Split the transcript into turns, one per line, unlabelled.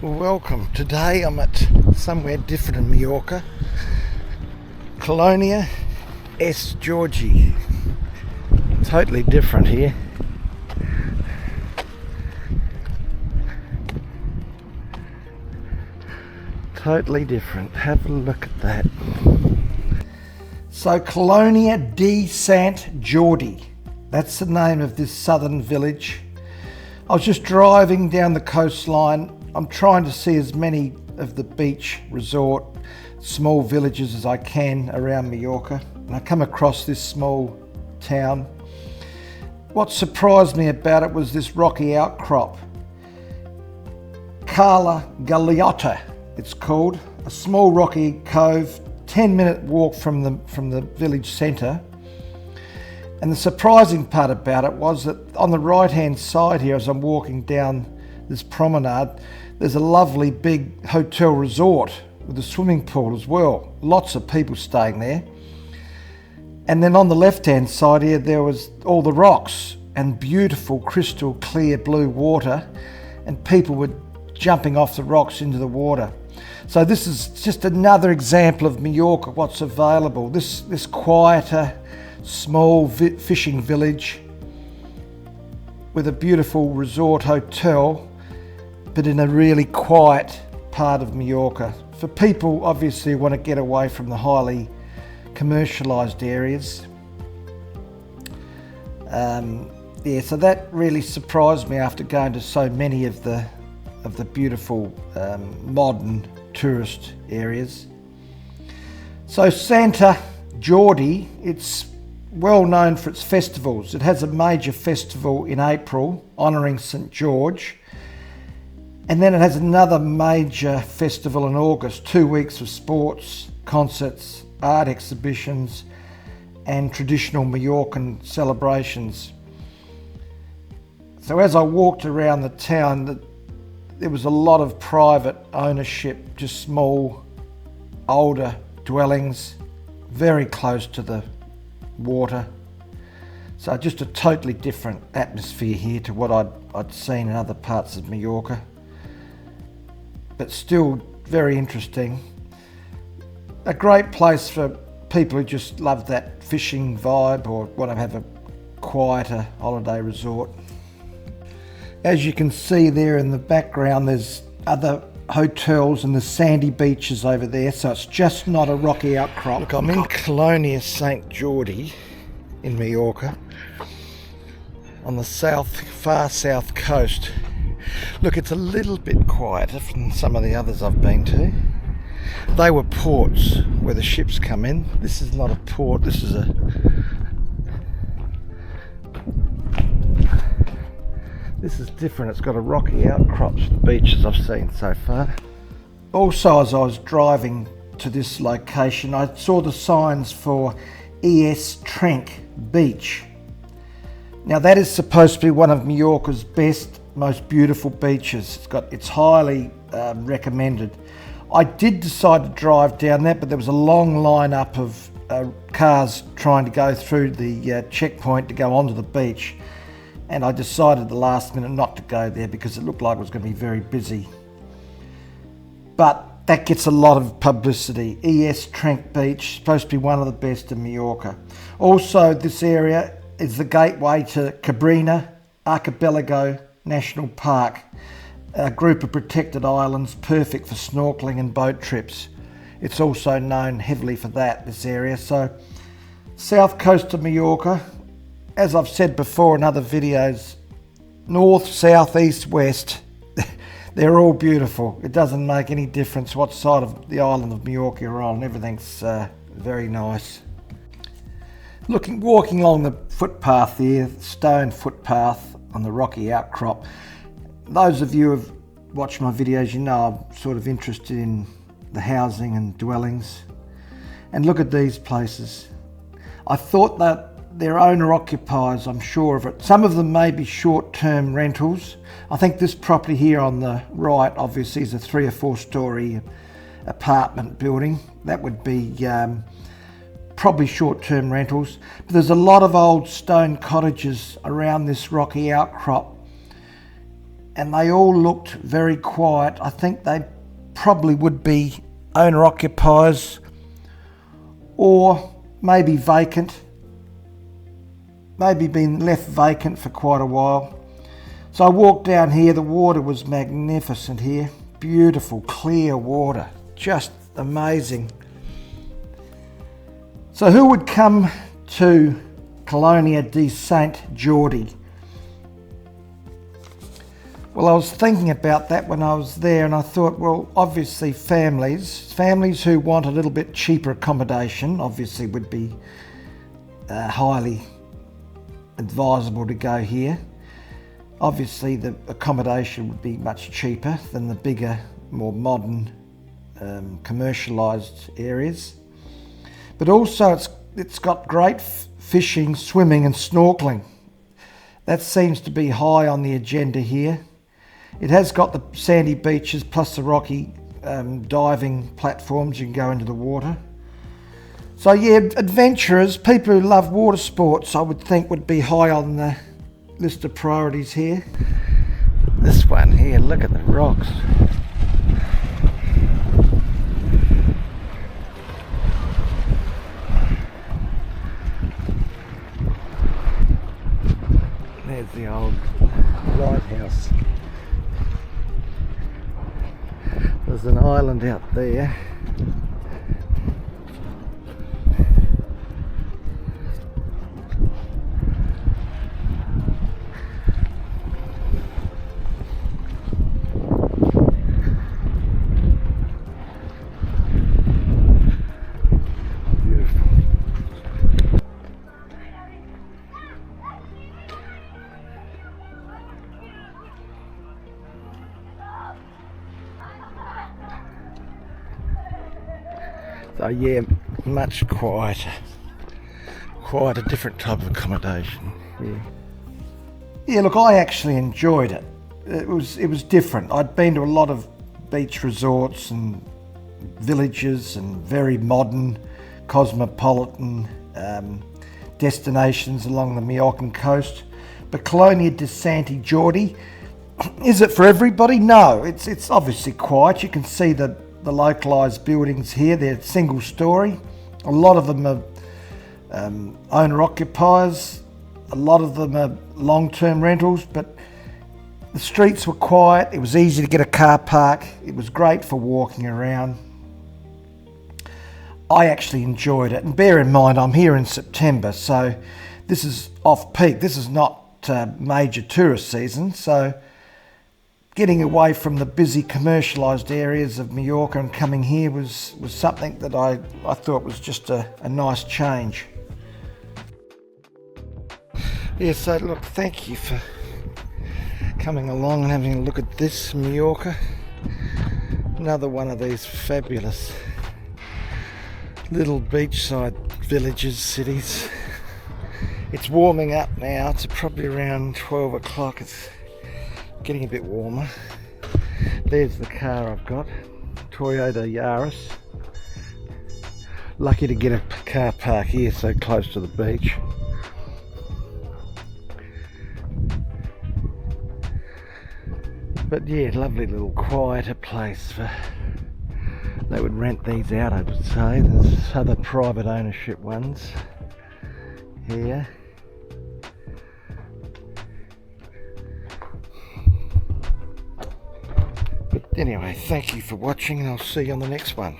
Welcome. Today I'm at somewhere different in Mallorca. Colonia de Sant Jordi. Totally different here. Totally different. Have a look at that. So Colonia de Sant Jordi. That's the name of this southern village. I was just driving down the coastline. I'm trying to see as many of the beach resort small villages as I can around Mallorca, and I come across this small town. What surprised me about it was this rocky outcrop. Cala Galeota it's called, a small rocky cove, 10-minute walk from the village centre. And the surprising part about it was that on the right hand side here, as I'm walking down this promenade, there's a lovely big hotel resort with a swimming pool as well. Lots of people staying there. And then on the left hand side here, there was all the rocks and beautiful crystal clear blue water, and people were jumping off the rocks into the water. So this is just another example of Mallorca, what's available. This quieter, small fishing village with a beautiful resort hotel, but in a really quiet part of Mallorca. For people obviously who want to get away from the highly commercialised areas. So that really surprised me after going to so many of the beautiful modern tourist areas. So Sant Jordi, it's well known for its festivals. It has a major festival in April honouring St George, and then it has another major festival in August, 2 weeks of sports, concerts, art exhibitions and traditional Mallorcan celebrations. So as I walked around the town, there was a lot of private ownership, just small, older dwellings, very close to the water. So just a totally different atmosphere here to what I'd seen in other parts of Mallorca. But still very interesting. A great place for people who just love that fishing vibe or want to have a quieter holiday resort. As you can see there in the background, there's other hotels and the sandy beaches over there, so it's just not a rocky outcrop. Look, I'm in Colonia Sant Jordi in Mallorca on the far south coast. Look, it's a little bit quieter than some of the others I've been to. They were ports where the ships come in. This is not a port, this is different. It's got a rocky outcrops for the beaches I've seen so far. Also, as I was driving to this location, I saw the signs for ES Trenc Beach. Now that is supposed to be one of Mallorca's best, most beautiful beaches. It's highly recommended. I did decide to drive down that, but there was a long lineup of cars trying to go through the checkpoint to go onto the beach. And I decided at the last minute not to go there because it looked like it was going to be very busy. But that gets a lot of publicity. ES Trenc Beach, supposed to be one of the best in Mallorca. Also, this area is the gateway to Cabrera Archipelago National Park, a group of protected islands perfect for snorkeling and boat trips. It's also known heavily for that, this area. So, south coast of Mallorca, as I've said before in other videos, north, south, east, west, they're all beautiful. It doesn't make any difference what side of the island of Mallorca you're on. Everything's very nice. Walking along the footpath here, stone footpath on the rocky outcrop. Those of you who have watched my videos, you know I'm sort of interested in the housing and dwellings. And look at these places. I thought that they're owner-occupiers, I'm sure of it. Some of them may be short-term rentals. I think this property here on the right obviously is a 3 or 4 story apartment building. That would be probably short-term rentals. But there's a lot of old stone cottages around this rocky outcrop. and they all looked very quiet. I think they probably would be owner-occupiers or maybe vacant, maybe been left vacant for quite a while. So I walked down here. The water was magnificent here, beautiful clear water, just amazing. So who would come to Colonia de Sant Jordi? Well, I was thinking about that when I was there, and I thought, well, obviously families who want a little bit cheaper accommodation obviously would be highly advisable to go here. Obviously the accommodation would be much cheaper than the bigger, more modern, commercialised areas. But also it's got great fishing, swimming and snorkeling. That seems to be high on the agenda here. It has got the sandy beaches plus the rocky diving platforms. You can go into the water. So yeah, adventurers, people who love water sports, I would think would be high on the list of priorities here. This one here, look at the rocks. There's the old lighthouse. There's an island out there. So yeah, much quieter. Quite a different type of accommodation. Yeah, look, I actually enjoyed it. It was different. I'd been to a lot of beach resorts and villages and very modern, cosmopolitan destinations along the Mallorcan coast. But Colonia de Sant Jordi, is it for everybody? No, it's obviously quiet. You can see the localised buildings here. They're single story. A lot of them are owner occupiers. A lot of them are long-term rentals, but the streets were quiet. It was easy to get a car park. It was great for walking around. I actually enjoyed it, and bear in mind I'm here in September, so this is off peak. This is not major tourist season, so getting away from the busy commercialised areas of Mallorca and coming here was something that I thought was just a nice change. Yeah, so look, thank you for coming along and having a look at this Mallorca. Another one of these fabulous little beachside villages, cities. It's warming up now. It's probably around 12 o'clock. It's getting a bit warmer. There's the car I've got, Toyota Yaris. Lucky to get a car park here so close to the beach. But yeah, lovely little quieter place. They would rent these out, I would say. There's other private ownership ones here. But anyway, thank you for watching, and I'll see you on the next one.